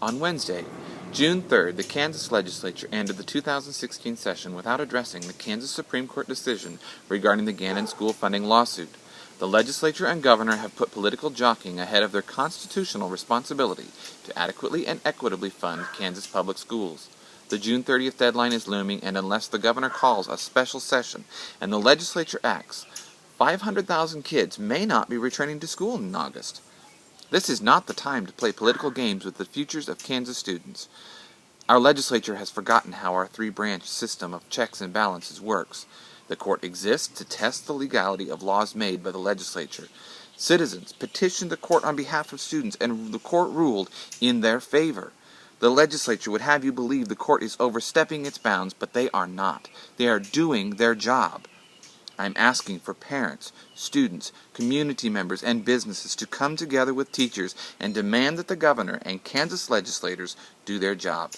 On Wednesday, June 3rd, the Kansas legislature ended the 2016 session without addressing the Kansas Supreme Court decision regarding the Gannon school funding lawsuit. The legislature and governor have put political jockeying ahead of their constitutional responsibility to adequately and equitably fund Kansas public schools. The June 30th deadline is looming, and unless the governor calls a special session and the legislature acts, 500,000 kids may not be returning to school in August. This is not the time to play political games with the futures of Kansas students. Our legislature has forgotten how our three-branch system of checks and balances works. The court exists to test the legality of laws made by the legislature. Citizens petitioned the court on behalf of students, and the court ruled in their favor. The legislature would have you believe the court is overstepping its bounds, but they are not. They are doing their job. I'm asking for parents, students, community members, and businesses to come together with teachers and demand that the governor and Kansas legislators do their job.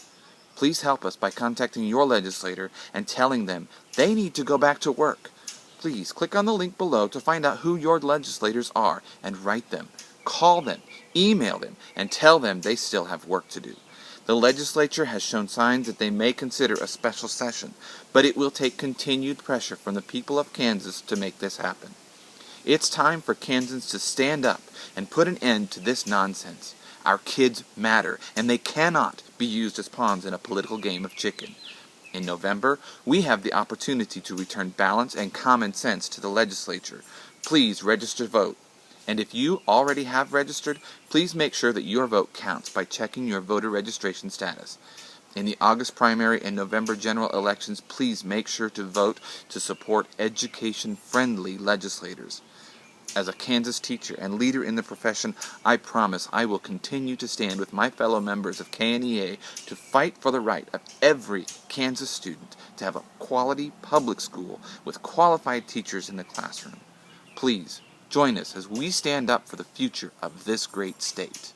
Please help us by contacting your legislator and telling them they need to go back to work. Please click on the link below to find out who your legislators are and write them. Call them, email them, and tell them they still have work to do. The legislature has shown signs that they may consider a special session, but it will take continued pressure from the people of Kansas to make this happen. It's time for Kansans to stand up and put an end to this nonsense. Our kids matter, and they cannot be used as pawns in a political game of chicken. In November, we have the opportunity to return balance and common sense to the legislature. Please register to vote. And if you already have registered, please make sure that your vote counts by checking your voter registration status. In the August primary and November general elections, please make sure to vote to support education-friendly legislators. As a Kansas teacher and leader in the profession, I promise I will continue to stand with my fellow members of KNEA to fight for the right of every Kansas student to have a quality public school with qualified teachers in the classroom. Please, join us as we stand up for the future of this great state.